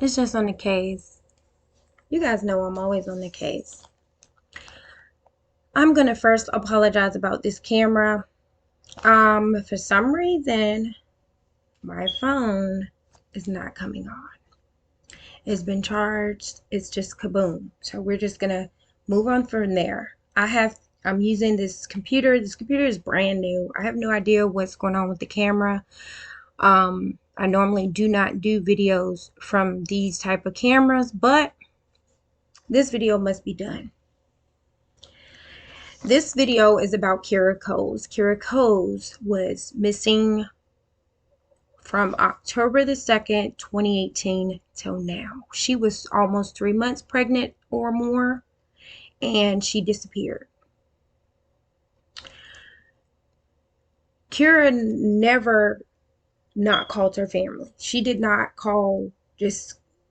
It's just on the case. You guys know I'm always on the case. I'm gonna first apologize about this camera. For some reason, my phone is not coming on. It's been charged. It's just kaboom. So we're just gonna move on from there. I'm using this computer. This computer is brand new. I have no idea what's going on with the camera. I normally do not do videos from these type of cameras, but this video must be done. This video is about Kierra Coles. Kierra Coles was missing from October the 2nd, 2018 till now. She was almost 3 months pregnant or more, and she disappeared. Kierra never not called her family. She did not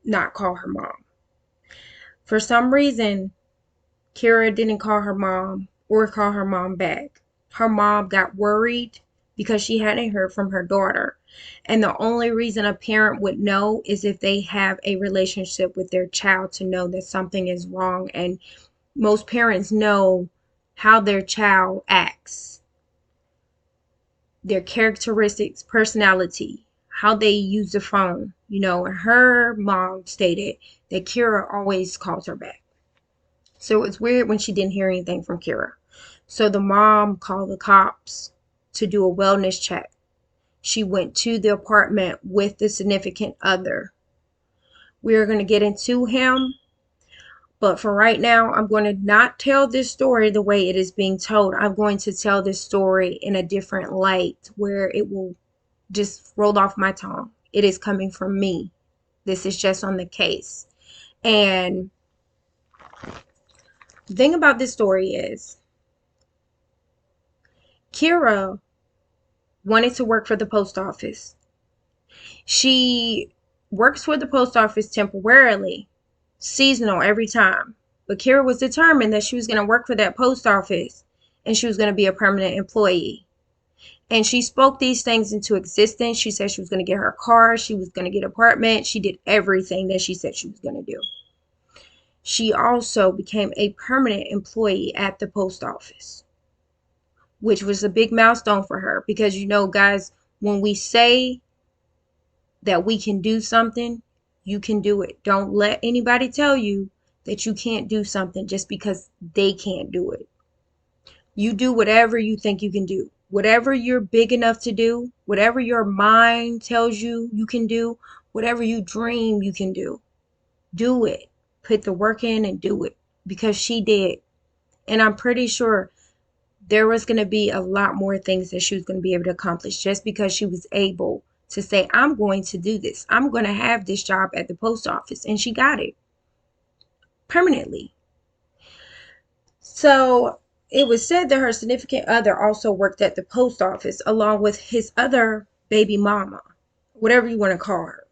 not call her mom. For some reason, Kierra didn't call her mom or call her mom back. Her mom got worried because she hadn't heard from her daughter. And the only reason a parent would know is if they have a relationship with their child to know that something is wrong. And most parents know how their child acts, their characteristics, personality, how they use the phone. Her mom stated that Kierra always calls her back. So it's weird when she didn't hear anything from Kierra. So the mom called the cops to do a wellness check. She went to the apartment with the significant other. We're going to get into him, but for right now, I'm going to not tell this story the way it is being told. I'm going to tell this story in a different light where it will just roll off my tongue. It is coming from me. This is just on the case. And the thing about this story is Kierra wanted to work for the post office. She works for the post office temporarily, seasonal every time. But Kierra was determined that she was going to work for that post office and she was going to be a permanent employee. And she spoke these things into existence. She said she was going to get her car. She was going to get an apartment. She did everything that she said she was going to do. She also became a permanent employee at the post office, which was a big milestone for her because, guys, when we say that we can do something, you can do it. Don't let anybody tell you that you can't do something just because they can't do it. You do whatever you think you can do. Whatever you're big enough to do, whatever your mind tells you you can do, whatever you dream you can do, do it. Put the work in and do it because she did. And I'm pretty sure there was going to be a lot more things that she was going to be able to accomplish just because she was able to say, I'm going to do this. I'm going to have this job at the post office. And she got it permanently. So it was said that her significant other also worked at the post office along with his other baby mama, whatever you want to call her.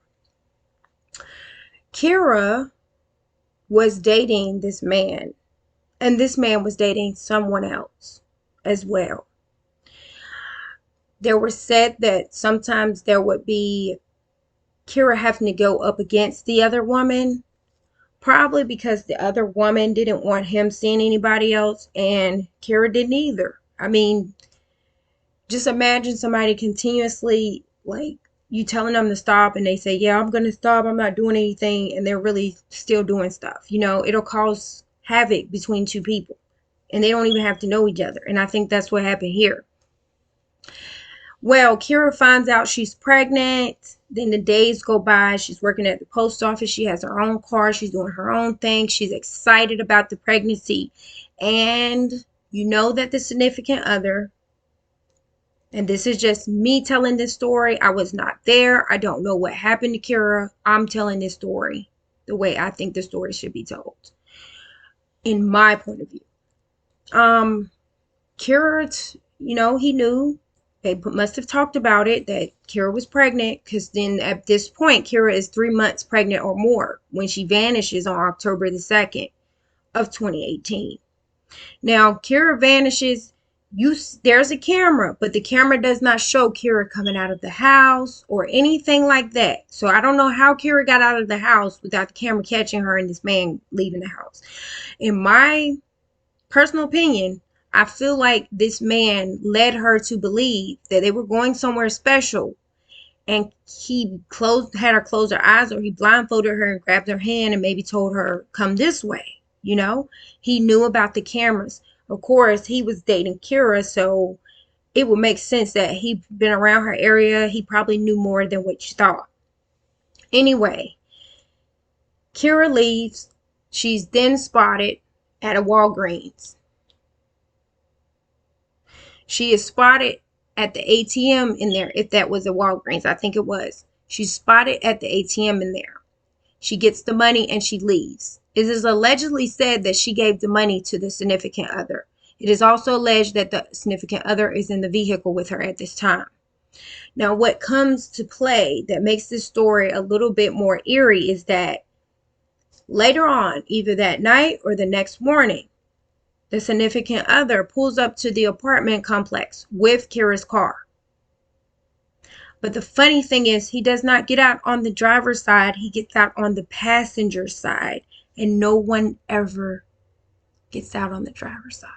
Kierra was dating this man, and this man was dating someone else as well. There was said that sometimes there would be Kierra having to go up against the other woman, probably because the other woman didn't want him seeing anybody else, and Kierra didn't either. I mean, just imagine somebody continuously, like, you telling them to stop, and they say, yeah, I'm going to stop, I'm not doing anything, and they're really still doing stuff. It'll cause havoc between two people, and they don't even have to know each other. And I think that's what happened here. Well, Kierra finds out she's pregnant. Then the days go by. She's working at the post office. She has her own car. She's doing her own thing. She's excited about the pregnancy. And you know that the significant other, and this is just me telling this story. I was not there. I don't know what happened to Kierra. I'm telling this story the way I think the story should be told, in my point of view. Kierra, he knew. They must have talked about it, that Kierra was pregnant, because then at this point, Kierra is 3 months pregnant or more when she vanishes on October the 2nd of 2018. Now, Kierra vanishes there's a camera, but the camera does not show Kierra coming out of the house or anything like that. So I don't know how Kierra got out of the house without the camera catching her and this man leaving the house. In my personal opinion, I feel like this man led her to believe that they were going somewhere special, and he had her close her eyes, or he blindfolded her and grabbed her hand and maybe told her, come this way. He knew about the cameras. Of course, he was dating Kierra, so it would make sense that he'd been around her area. He probably knew more than what you thought. Anyway, Kierra leaves. She's then spotted at a Walgreens. She is spotted at the ATM in there, if that was a Walgreens. I think it was. She's spotted at the ATM in there. She gets the money and she leaves. It is allegedly said that she gave the money to the significant other. It is also alleged that the significant other is in the vehicle with her at this time. Now, what comes to play that makes this story a little bit more eerie is that later on, either that night or the next morning, the significant other pulls up to the apartment complex with Kierra's car. But the funny thing is, he does not get out on the driver's side. He gets out on the passenger side, and no one ever gets out on the driver's side.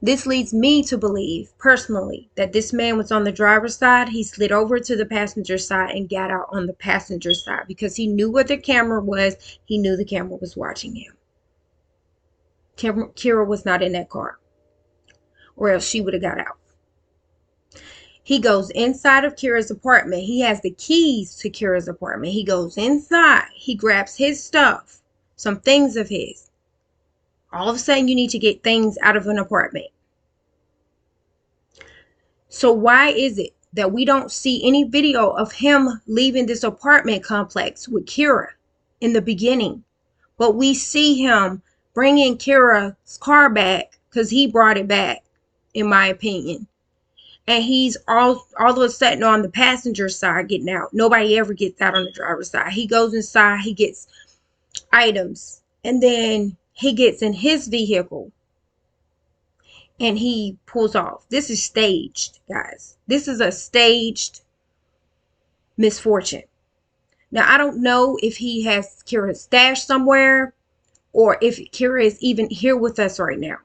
This leads me to believe, personally, that this man was on the driver's side. He slid over to the passenger side and got out on the passenger side because he knew what the camera was. He knew the camera was watching him. Kierra was not in that car, or else she would have got out. He goes inside of Kierra's apartment. He has the keys to Kierra's apartment. He goes inside. He grabs his stuff, some things of his. All of a sudden, you need to get things out of an apartment. So why is it that we don't see any video of him leaving this apartment complex with Kierra in the beginning? But we see him bringing Kierra's car back because he brought it back, in my opinion. And he's all of a sudden on the passenger side getting out. Nobody ever gets out on the driver's side. He goes inside, he gets items, and then he gets in his vehicle and he pulls off. This is staged, guys. This is a staged misfortune. Now, I don't know if he has Kierra stashed somewhere or if Kierra is even here with us right now.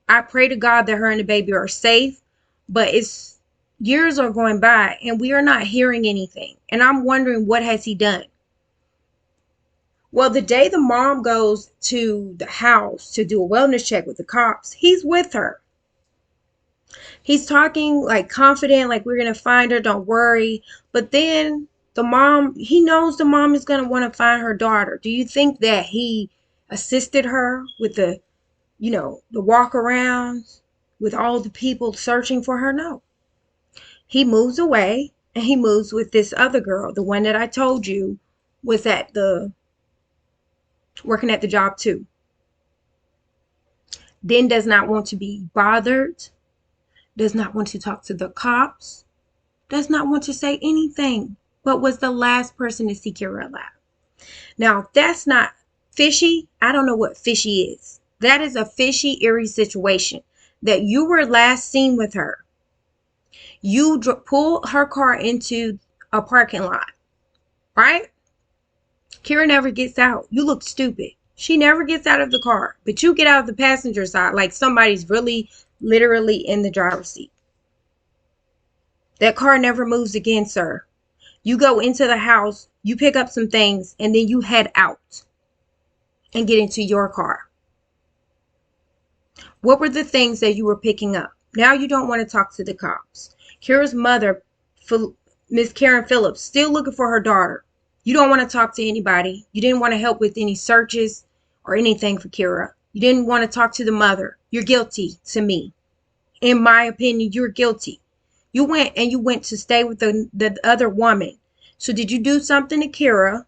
I pray to God that her and the baby are safe, but years are going by and we are not hearing anything. And I'm wondering, what has he done? Well, the day the mom goes to the house to do a wellness check with the cops, he's with her. He's talking like confident, like we're going to find her, don't worry. But then he knows the mom is going to want to find her daughter. Do you think that he assisted her with the walk around with all the people searching for her? No. He moves away and he moves with this other girl, the one that I told you was working at the job too. Then does not want to be bothered, does not want to talk to the cops, does not want to say anything, but was the last person to see Kierra alive. Now, if that's not fishy, I don't know what fishy is. That is a fishy, eerie situation that you were last seen with her. You pull her car into a parking lot, right? Kierra never gets out. You look stupid. She never gets out of the car, but you get out of the passenger side like somebody's really literally in the driver's seat. That car never moves again, sir. You go into the house, you pick up some things, and then you head out and get into your car. What were the things that you were picking up? Now you don't want to talk to the cops. Kierra's mother, Miss Karen Phillips, still looking for her daughter. You don't want to talk to anybody. You didn't want to help with any searches or anything for Kierra. You didn't want to talk to the mother. You're guilty to me. In my opinion, you're guilty. You went to stay with the other woman. So did you do something to Kierra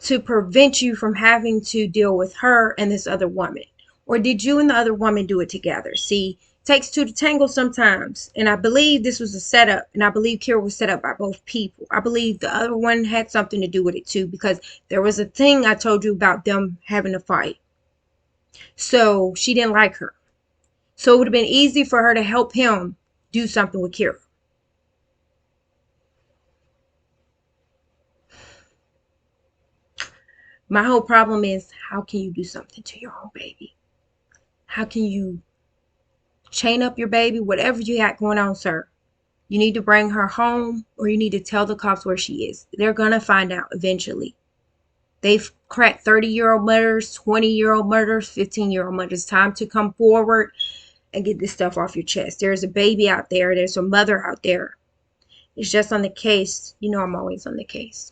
to prevent you from having to deal with her and this other woman? Or did you and the other woman do it together? See, it takes two to tango sometimes. And I believe this was a setup. And I believe Kierra was set up by both people. I believe the other one had something to do with it too. Because there was a thing I told you about them having a fight. So she didn't like her. So it would have been easy for her to help him do something with Kierra. My whole problem is, how can you do something to your own baby? How can you chain up your baby? Whatever you got going on, sir. You need to bring her home, or you need to tell the cops where she is. They're going to find out eventually. They've cracked 30-year-old murders, 20-year-old murders, 15-year-old murders. Time to come forward and get this stuff off your chest. There's a baby out there. There's a mother out there. It's just on the case. You know I'm always on the case.